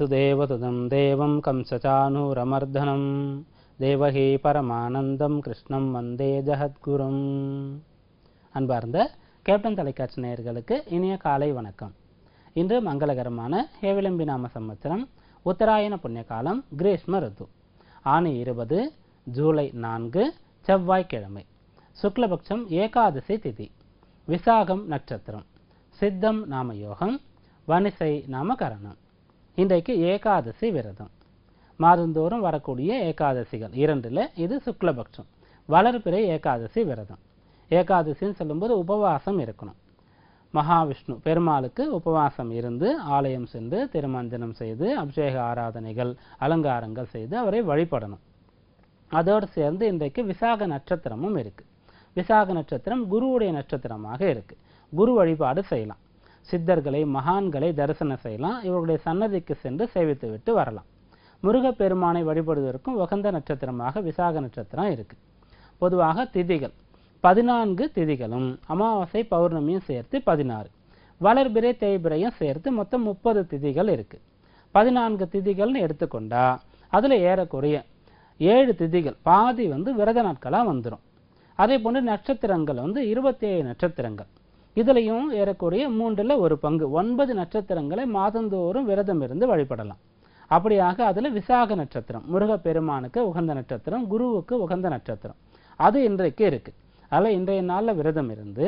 வசுதேவசுதம் தேவம் கம்சசானூரமர்தனம் தேவகி பரமானந்தம் கிருஷ்ணம் வந்தே ஜகத்குரும். அன்பார்ந்த கேப்டன் தொலைக்காட்சி நேயர்களுக்கு இனிய காலை வணக்கம். இன்று மங்களகரமான ஹேவிளம்பி நாம சம்வத்சரம் உத்தராயண புண்ணிய காலம் கிரீஷ்ம ருத்து ஆனி 20 ஜூலை 4 செவ்வாய்க்கிழமை, சுக்லபக்ஷம் ஏகாதசி திதி, விசாகம் நட்சத்திரம், சித்தம் நாம யோகம், வனிசை நாம கரணம். இன்றைக்கு ஏகாதசி விரதம். மாதந்தோறும் வரக்கூடிய ஏகாதசிகள் இரண்டில் இது சுக்லபக்ஷம், வளர்பிறை ஏகாதசி விரதம். ஏகாதசின்னு சொல்லும்போது உபவாசம் இருக்கணும். மகாவிஷ்ணு பெருமாளுக்கு உபவாசம் இருந்து ஆலயம் சென்று திருமஞ்சனம் செய்து அபிஷேக ஆராதனைகள் அலங்காரங்கள் செய்து அவரை வழிபடணும். அதோடு சேர்ந்து இன்றைக்கு விசாக நட்சத்திரமும் இருக்கு. விசாக நட்சத்திரம் குருவுடைய நட்சத்திரமாக இருக்கு. குரு வழிபாடு செய்யலாம். சித்தர்களை மகான்களை தரிசனம் செய்யலாம். இவருடைய சன்னதிக்கு சென்று சேவித்து விட்டு வரலாம். முருகப்பெருமானை வழிபடுவதற்கும் உகந்த நட்சத்திரமாக விசாக நட்சத்திரம் இருக்கு. பொதுவாக திதிகள் 14 திதிகளும் அமாவாசை பௌர்ணமியும் சேர்த்து 16, வளர்பிறை தேய்பிரையும் சேர்த்து மொத்தம் 30 திதிகள் இருக்கு. 14 திதிகள்னு எடுத்துக்கொண்டா அதுல ஏறக்குறைய 7 திதிகள் பாதி விரத நாட்களா வந்துடும். அதே போன்று நட்சத்திரங்கள் 27 நட்சத்திரங்கள். இதுலையும் ஏறக்குறைய 3ல் 1 பங்கு 9 நட்சத்திரங்களை மாதந்தோறும் விரதம் இருந்து வழிபடலாம். அப்படியாக அதுல விசாக நட்சத்திரம் முருகப்பெருமானுக்கு உகந்த நட்சத்திரம், குருவுக்கு உகந்த நட்சத்திரம், அது இன்றைக்கு இருக்கு. அதில் இன்றைய நாளில் விரதம் இருந்து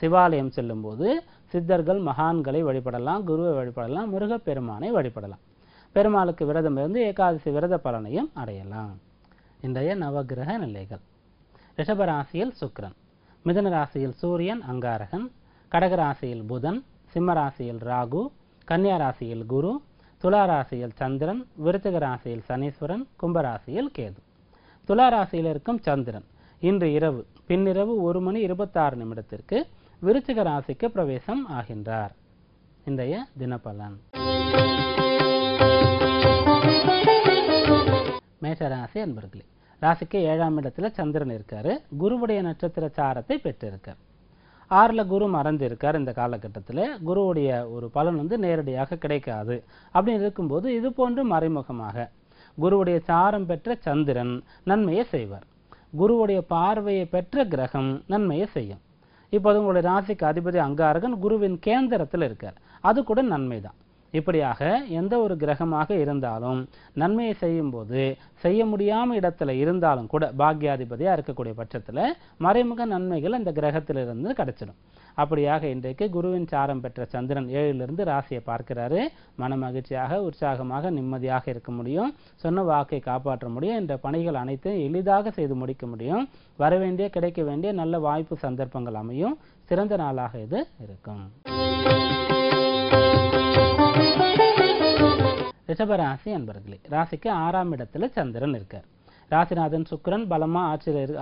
சிவாலயம் செல்லும் போது சித்தர்கள் மகான்களை வழிபடலாம், குருவை வழிபடலாம், முருகப்பெருமானை வழிபடலாம். பெருமாளுக்கு விரதம் இருந்து ஏகாதசி விரத பலனையும் அடையலாம். இன்றைய நவகிரக நிலைகள்: ரிஷபராசியில் சுக்கிரன், மிதுன ராசியில் சூரியன் அங்காரகன், கடகராசியில் புதன், சிம்மராசியில் ராகு, கன்னியா ராசியில் குரு, துலா ராசியில் சந்திரன், விருச்சிக ராசியில் சனீஸ்வரன், கும்பராசியில் கேது. துலா ராசியில் இருக்கும் சந்திரன் இன்று இரவு பின்னிரவு 1:26 விருச்சிக ராசிக்கு பிரவேசம் ஆகின்றார். இன்றைய தினபலன்: மேஷராசி அன்பர்களே, ராசிக்கு 7ஆம் இடத்துல சந்திரன் இருக்காரு. குருவுடைய நட்சத்திர சாரத்தை பெற்றிருக்கார். 6ல் குரு மறைஞ்சிருக்கார். இந்த காலகட்டத்தில் குருவுடைய ஒரு பலன் நேரடியாக கிடைக்காது. அப்படின்னு இருக்கும்போது இது போன்று மறைமுகமாக குருவுடைய சாரம் பெற்ற சந்திரன் நன்மையை செய்வார். குருவுடைய பார்வையை பெற்ற கிரகம் நன்மையை செய்யும். இப்போது உங்களுடைய ராசிக்கு அதிபதி அங்காரகன் குருவின் கேந்திரத்தில் இருக்கார். அது கூட நன்மைதான். இப்படியாக எந்த ஒரு கிரகமாக இருந்தாலும் நன்மையை செய்யும் போது செய்ய முடியாம இடத்துல இருந்தாலும் கூட பாக்யாதிபதியா இருக்கக்கூடிய பட்சத்துல மறைமுக நன்மைகள் அந்த கிரகத்திலிருந்து கிடைச்சிடும். அப்படியாக இன்றைக்கு குருவின் சாரம் பெற்ற சந்திரன் 7லிருந்து ராசியை பார்க்கிறாரு. மன மகிழ்ச்சியாக உற்சாகமாக நிம்மதியாக இருக்க முடியும். சொன்ன வாக்கை காப்பாற்ற முடியும். என்ற பணிகள் அனைத்தையும் எளிதாக செய்து முடிக்க முடியும். வரவேண்டிய கிடைக்க வேண்டிய நல்ல வாய்ப்பு சந்தர்ப்பங்கள் அமையும். சிறந்த நாளாக இது இருக்கும். ரிஷபராசி அன்பர்களே, ராசிக்கு 6ஆம் இடத்துல சந்திரன் இருக்கார். ராசிநாதன் சுக்கிரன் பலமா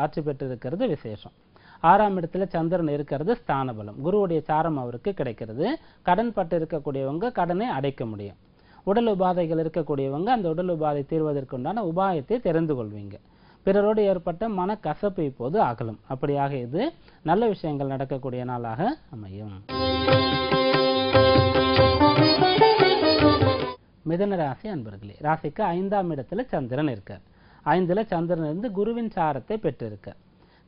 ஆட்சி பெற்று இருக்கிறது விசேஷம். 6ஆம் இடத்துல சந்திரன் இருக்கிறது ஸ்தான பலம். குருவுடைய சாரம் அவருக்கு கிடைக்கிறது. கடன் பட்டு இருக்கக்கூடியவங்க கடனை அடைக்க முடியும். உடல் உபாதைகள் இருக்கக்கூடியவங்க அந்த உடல் உபாதை தீர்வதற்குண்டான உபாயத்தை தெரிந்து கொள்வீங்க. பிறரோடு ஏற்பட்ட மன கசப்பு இப்போது அகலும். அப்படியாக இது நல்ல விஷயங்கள் நடக்கக்கூடிய நாளாக அமையும். மிதுன ராசி அன்பர்களே, ராசிக்கு 5ஆம் இடத்துல சந்திரன் இருக்கார். 5ல் சந்திரன் இருந்து குருவின் சாரத்தை பெற்றிருக்கார்.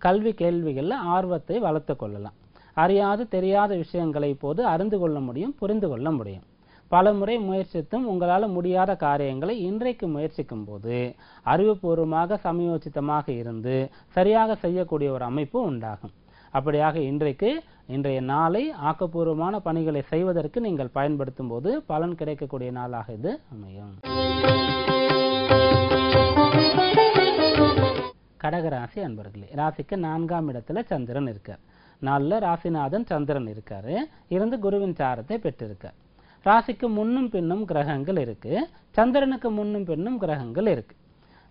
கல்வி கேள்விகளில் ஆர்வத்தை வளர்த்து கொள்ளலாம். அறியாத தெரியாத விஷயங்களை இப்போது அறிந்து கொள்ள முடியும், புரிந்து கொள்ள முடியும். பல முறை முயற்சித்தும் உங்களால் முடியாத காரியங்களை இன்றைக்கு முயற்சிக்கும் போது அறிவுபூர்வமாக சமயோசிதமாக இருந்து சரியாக செய்யக்கூடிய ஒரு அமைப்பு உண்டாகும். அப்படியாக இன்றைய நாளை ஆக்கப்பூர்வமான பணிகளை செய்வதற்கு நீங்கள் பயன்படுத்தும் போது பலன் கிடைக்கக்கூடிய நாளாக இது அமையும். கடகராசி அன்பர்களே, ராசிக்கு 4ஆம் இடத்துல சந்திரன் இருக்கார். 4ல் ராசிநாதன் சந்திரன் இருக்காரு. இருந்து குருவின் சாரத்தை பெற்றிருக்கார். ராசிக்கு முன்னும் பின்னும் கிரகங்கள் இருக்கு. சந்திரனுக்கு முன்னும் பின்னும் கிரகங்கள் இருக்கு.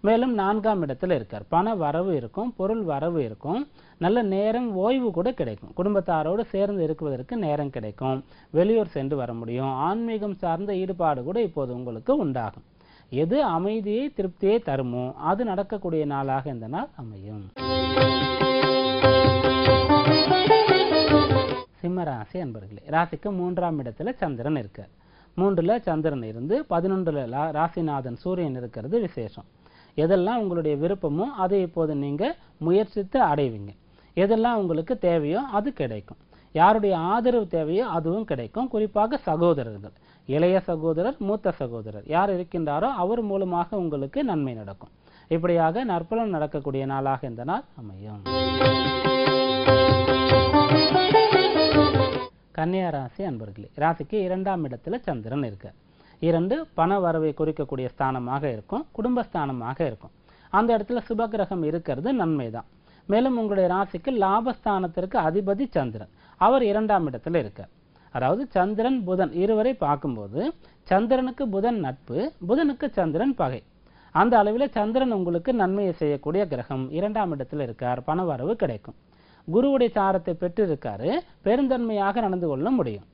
மேலும் 4ஆம் இடத்துல இருக்கார். பண வரவு இருக்கும், பொருள் வரவு இருக்கும், நல்ல நேரம் ஓய்வு கூட கிடைக்கும். குடும்பத்தாரோடு சேர்ந்து இருக்குவதற்கு நேரம் கிடைக்கும். வெளியூர் சென்று வர முடியும். ஆன்மீகம் சார்ந்த ஈடுபாடு கூட இப்போது உங்களுக்கு உண்டாகும். எது அமைதியை திருப்தியை தருமோ அது நடக்கக்கூடிய நாளாக இந்த நாள் அமையும். சிம்மராசி அன்பர்களே, ராசிக்கு 3ஆம் இடத்துல சந்திரன் இருக்கார். 3ல் சந்திரன் இருந்து 11ல் ராசிநாதன் சூரியன் இருக்கிறது விசேஷம். எதெல்லாம் உங்களுடைய விருப்பமோ அதை இப்போது நீங்கள் முயற்சித்து அடைவீங்க. எதெல்லாம் உங்களுக்கு தேவையோ அது கிடைக்கும். யாருடைய ஆதரவு தேவையோ அதுவும் கிடைக்கும். குறிப்பாக சகோதரர்கள், இளைய சகோதரர், மூத்த சகோதரர் யார் இருக்கின்றாரோ அவர் மூலமாக உங்களுக்கு நன்மை நடக்கும். இப்படியாக நற்பலன் நடக்கக்கூடிய நாளாக இந்த நாள் அமையும். கன்னியா ராசி அன்பர்களே, ராசிக்கு 2ஆம் இடத்துல சந்திரன் இருக்கு. 2 பண வரவை குறிக்கக்கூடிய ஸ்தானமாக இருக்கும், குடும்பஸ்தானமாக இருக்கும். அந்த இடத்துல சுபகிரகம் இருக்கிறது நன்மைதான். மேலும் உங்களுடைய ராசிக்கு லாபஸ்தானத்திற்கு அதிபதி சந்திரன், அவர் 2ஆம் இடத்துல இருக்கார். அதாவது சந்திரன் புதன் இருவரை பார்க்கும்போது சந்திரனுக்கு புதன் நட்பு, புதனுக்கு சந்திரன் பகை. அந்த அளவில் சந்திரன் உங்களுக்கு நன்மையை செய்யக்கூடிய கிரகம், 2ஆம் இடத்துல இருக்கார், பண வரவு கிடைக்கும். குருவுடைய சாரத்தை பெற்றிருக்காரு, பெருந்தன்மையாக நடந்து கொள்ள முடியும்.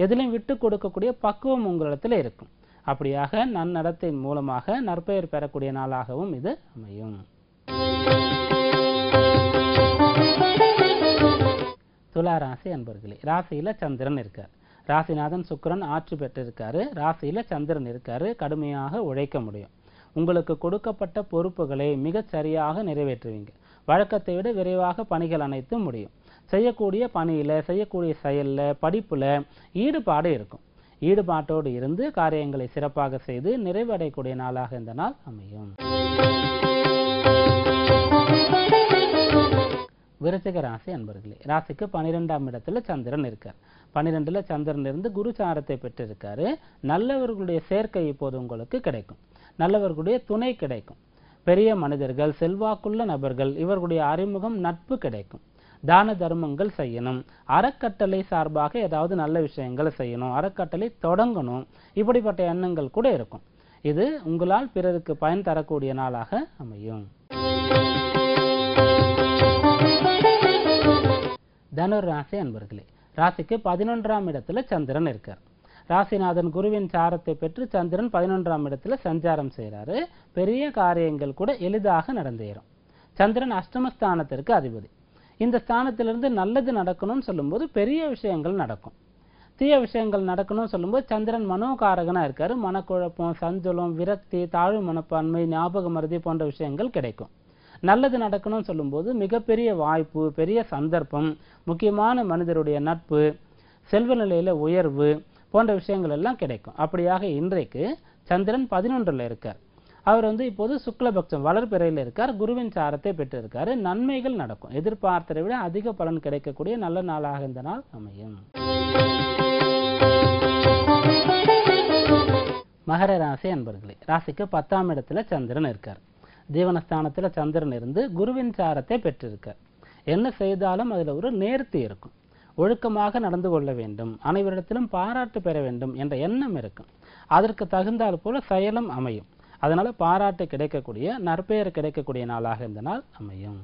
எதிலும் விட்டு கொடுக்கக்கூடிய பக்குவம் உங்களிடத்தில் இருக்கும். அப்படியாக நன்னடத்தின் மூலமாக நற்பெயர் பெறக்கூடிய நாளாகவும் இது அமையும். துலா ராசி அன்பர்களே, ராசியில சந்திரன் இருக்கார். ராசிநாதன் சுக்கிரன் ஆட்சி பெற்றிருக்காரு. ராசியில சந்திரன் இருக்காரு. கடுமையாக உழைக்க முடியும். உங்களுக்கு கொடுக்கப்பட்ட பொறுப்புகளை மிகச் சரியாக நிறைவேற்றுவீங்க. வழக்கத்தை விட விரைவாக பணிகள் அனைத்தும் முடியும். செய்யக்கூடிய பணியில், செய்யக்கூடிய செயலில், படிப்பில் ஈடுபாடு இருக்கும். ஈடுபாட்டோடு இருந்து காரியங்களை சிறப்பாக செய்து நிறைவடையக்கூடிய நாளாக இந்த நாள் அமையும். விருச்சிக ராசி அன்பர்களே, ராசிக்கு 12ஆம் இடத்துல சந்திரன் இருக்கார். 12ல் சந்திரன் இருந்து குரு சாரத்தை பெற்றிருக்காரு. நல்லவர்களுடைய சேர்க்கை இப்போது உங்களுக்கு கிடைக்கும். நல்லவர்களுடைய துணை கிடைக்கும். பெரிய மனிதர்கள், செல்வாக்குள்ள நபர்கள் இவர்களுடைய அறிமுகம், நட்பு கிடைக்கும். தான தர்மங்கள் செய்யணும். அறக்கட்டளை சார்பாக ஏதாவது நல்ல விஷயங்களை செய்யணும், அறக்கட்டளை தொடங்கணும், இப்படிப்பட்ட எண்ணங்கள் கூட இருக்கும். இது உங்களால் பிறருக்கு பயன் தரக்கூடிய நாளாக அமையும். தனுர் ராசி அன்பர்களே, ராசிக்கு 11ஆம் இடத்துல சந்திரன் இருக்கார். ராசிநாதன் குருவின் சாரத்தை பெற்று சந்திரன் 11ஆம் இடத்துல சஞ்சாரம் செய்கிறாரு. பெரிய காரியங்கள் கூட எளிதாக நடந்தேறும். சந்திரன் அஷ்டமஸ்தானத்திற்கு அதிபதி. இந்த ஸ்தானத்திலிருந்து நல்லது நடக்கணும்னு சொல்லும்போது பெரிய விஷயங்கள் நடக்கும். தீய விஷயங்கள் நடக்கணும்னு சொல்லும்போது சந்திரன் மனோகாரகனா இருக்காரு. மனக்குழப்பம், சஞ்சலம், விரக்தி, தாழ்வு மனப்பான்மை, ஞாபக மறதி போன்ற விஷயங்கள் கிடைக்கும். நல்லது நடக்கணும்னு சொல்லும்போது மிகப்பெரிய வாய்ப்பு, பெரிய சந்தர்ப்பம், முக்கியமான மனிதருடைய நட்பு, செல்வ நிலையில உயர்வு போன்ற விஷயங்கள் எல்லாம் கிடைக்கும். அப்படியாக இன்றைக்கு சந்திரன் 11ல் இருக்கார். அவர் இப்போது சுக்லபக்ஷம் வளர்பிறையில் இருக்கார். குருவின் சாரத்தை பெற்றிருக்காரு. நன்மைகள் நடக்கும். எதிர்பார்த்ததை விட அதிக பலன் கிடைக்கக்கூடிய நல்ல நாளாக இந்த நாள் அமையும். மகர ராசி அன்பர்களே, ராசிக்கு 10ஆம் இடத்துல சந்திரன் இருக்கார். ஜீவனஸ்தானத்தில் சந்திரன் இருந்து குருவின் சாரத்தை பெற்றிருக்கார். என்ன செய்தாலும் அதில் ஒரு நேர்த்தி இருக்கும். ஒழுக்கமாக நடந்து கொள்ள வேண்டும், அனைவரிடத்திலும் பாராட்டு பெற வேண்டும் என்ற எண்ணம் இருக்கும். அதற்கு தகுந்தால் போல செயலும் அமையும். அதனால பாராட்டு கிடைக்கக்கூடிய, நற்பெயர் கிடைக்கக்கூடிய நாளாக இந்த நாள் அமையும்.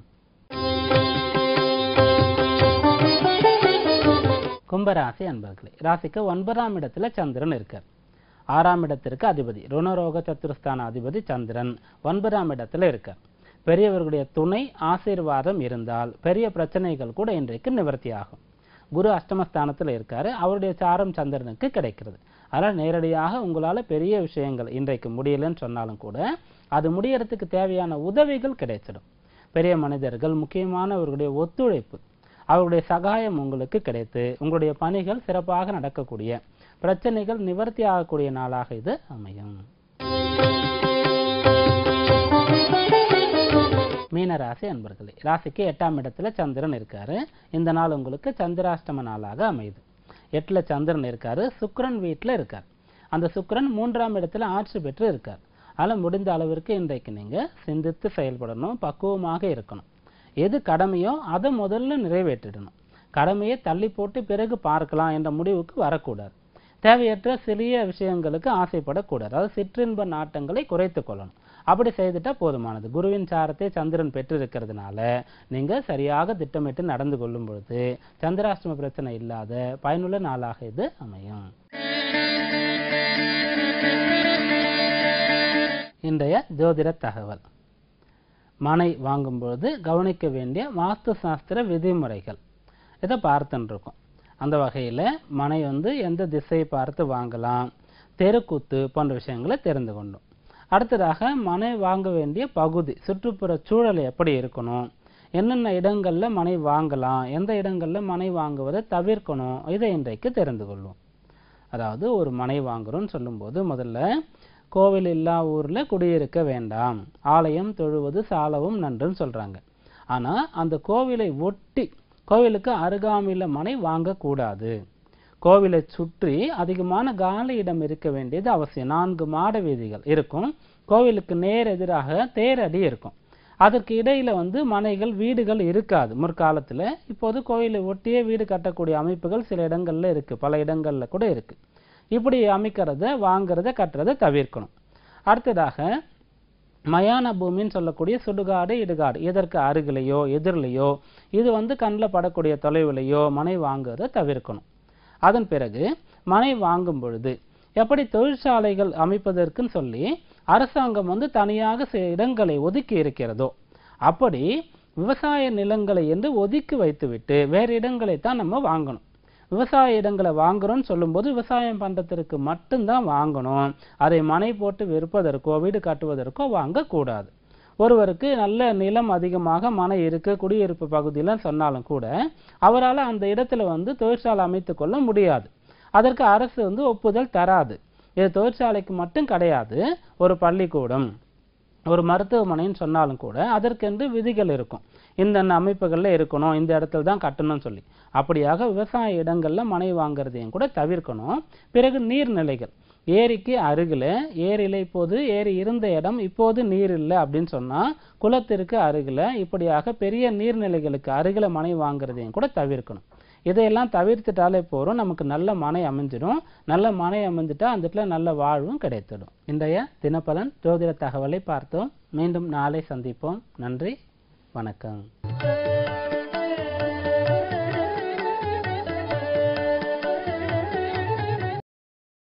கும்பராசி அன்பர்களே, ராசிக்கு 9ஆம் இடத்துல சந்திரன் இருக்கார். 6ஆம் இடத்திற்கு அதிபதி, ருணரோக சத்துருஸ்தான அதிபதி சந்திரன் 9ஆம் இடத்துல இருக்கார். பெரியவர்களுடைய துணை, ஆசீர்வாதம் இருந்தால் பெரிய பிரச்சனைகள் கூட இன்றைக்கு நிவர்த்தி ஆகும். குரு அஷ்டமஸ்தானத்தில் இருக்காரு. அவருடைய சாரம் சந்திரனுக்கு கிடைக்கிறது. அதனால் நேரடியாக உங்களால் பெரிய விஷயங்கள் இன்றைக்கு முடியலன்னு சொன்னாலும் கூட அது முடியறதுக்கு தேவையான உதவிகள் கிடைச்சிடும். பெரிய மனிதர்கள், முக்கியமானவர்களுடைய ஒத்துழைப்பு, அவருடைய சகாயம் உங்களுக்கு கிடைத்து உங்களுடைய பணிகள் சிறப்பாக நடக்கக்கூடிய, பிரச்சனைகள் நிவர்த்தி ஆகக்கூடிய நாளாக இது அமையும். மீனராசி அன்பர்களே, ராசிக்கு 8ஆம் இடத்துல சந்திரன் இருக்காரு. இந்த நாள் உங்களுக்கு சந்திராஷ்டம நாளாக அமையுது. 8ல் சந்திரன் இருக்காரு. சுக்கிரன் வீட்டில் இருக்கார். அந்த சுக்கிரன் 3ஆம் இடத்துல ஆட்சி பெற்று இருக்கார். அதில் முடிந்த அளவிற்கு இன்றைக்கு நீங்கள் சிந்தித்து செயல்படணும், பக்குவமாக இருக்கணும். எது கடமையோ அதை முதல்ல நிறைவேற்றிடணும். கடமையை தள்ளி போட்டு பிறகு பார்க்கலாம் என்ற முடிவுக்கு வரக்கூடாது. தேவையற்ற சிறிய விஷயங்களுக்கு ஆசைப்படக்கூடாது. அதாவது சிற்றின்ப நாட்டங்களை குறைத்து கொள்ளணும். அப்படி செய்துட்டா போதுமானது. குருவின் சாரத்தை சந்திரன் பெற்றிருக்கிறதுனால நீங்கள் சரியாக திட்டமிட்டு நடந்து கொள்ளும் பொழுது சந்திராஷ்டம பிரச்சனை இல்லாத பயனுள்ள நாளாக இது அமையும். இன்றைய ஜோதிட தகவல். மனை வாங்கும் பொழுது கவனிக்க வேண்டிய வாஸ்து சாஸ்திர விதிமுறைகள் இதை பார்த்துட்டு இருக்கோம். அந்த வகையில் மனை எந்த திசையை பார்த்து வாங்கலாம், தெருக்கூத்து போன்ற விஷயங்களை தெரிந்து கொண்டோம். அடுத்ததாக மனை வாங்க வேண்டிய பகுதி, சுற்றுப்புற சூழல் எப்படி இருக்கணும், என்னென்ன இடங்கள்ல மனை வாங்கலாம், எந்த இடங்கள்ல மனை வாங்குவதை தவிர்க்கணும், இதை இன்றைக்கு தெரிந்து கொள்வோம். அதாவது ஒரு மனை வாங்குறோம்னு சொல்லும்போது முதல்ல கோவில் இல்லா ஊர்ல குடியிருக்க வேண்டாம், ஆலயம் தொழுவது சாலவும் நன்றுன்னு சொல்றாங்க. ஆனா அந்த கோவிலை ஒட்டி கோவிலுக்கு அருகாமையில மனை வாங்கக்கூடாது. கோவிலை சுற்றி அதிகமான காலி இடம் இருக்க வேண்டியது அவசியம். 4 மாட வீதிகள் இருக்கும், கோவிலுக்கு நேர் எதிராக தேரடி இருக்கும். அதற்கு இடையில மனைகள் வீடுகள் இருக்காது முற்காலத்துல. இப்போது கோவிலை ஒட்டியே வீடு கட்டக்கூடிய அமைப்புகள் சில இடங்கள்ல இருக்கு, பல இடங்கள்ல கூட இருக்கு. இப்படி அமைக்கிறத வாங்குறத கட்டுறதை தவிர்க்கணும். அடுத்ததாக மயான பூமின்னு சொல்லக்கூடிய சுடுகாடு இடுகாடு இதற்கு அருகிலேயோ எதிரிலேயோ இது கண்ணில் படக்கூடிய தொலைவிலையோ மனை வாங்குறத தவிர்க்கணும். அதன் பிறகு மனை வாங்கும் பொழுது எப்படி தொழிற்சாலைகள் அமைப்பதற்குன்னு சொல்லி அரசாங்கம் தனியாக இடங்களை ஒதுக்கி இருக்கிறதோ அப்படி விவசாய நிலங்களை என்று ஒதுக்கி வைத்துவிட்டு வேறு இடங்களை தான் நம்ம வாங்கணும். விவசாய இடங்களை வாங்குறோம்னு சொல்லும்போது விவசாயம் பண்றதற்கு மட்டும்தான் வாங்கணும். அதை மனை போட்டு விற்பதற்கோ வீடு கட்டுவதற்கோ வாங்கக்கூடாது. ஒருவருக்கு நல்ல நிலம் அதிகமாக மனை இருக்கு குடியிருப்பு பகுதியில் சொன்னாலும் கூட அவரால் அந்த இடத்துல தொழிற்சாலை அமைத்து கொள்ள முடியாது. அதற்கு அரசு ஒப்புதல் தராது. இது தொழிற்சாலைக்கு மட்டும் கிடையாது, ஒரு பள்ளிக்கூடம் ஒரு மருத்துவமனைன்னு சொன்னாலும் கூட அதற்கென்று விதிகள் இருக்கும். இந்த அமைப்புகள்ல இருக்கணும், இந்த இடத்துல தான் கட்டணும்னு சொல்லி. அப்படியாக விவசாய இடங்கள்ல மனை வாங்குறதையும் கூட தவிர்க்கணும். பிறகு நீர்நிலைகள், ஏரிக்கு அருகில், ஏரியில இப்போது ஏரி இருந்த இடம் இப்போது நீர் இல்லை அப்படின்னு சொன்னா குளத்திற்கு அருகில், இப்படியாக பெரிய நீர்நிலைகளுக்கு அருகில மனை வாங்குறதையும் கூட தவிர்க்கணும். இதையெல்லாம் தவிர்த்துட்டாலே போறோம், நமக்கு நல்ல மனை அமைஞ்சிடும். நல்ல மனை அமைஞ்சிட்டா அந்த இடத்துல நல்ல வாழ்வும் கிடைத்திடும். இன்றைய தினப்பலன் ஜோதிட தகவலை பார்த்தோம். மீண்டும் நாளை சந்திப்போம். நன்றி, வணக்கம்.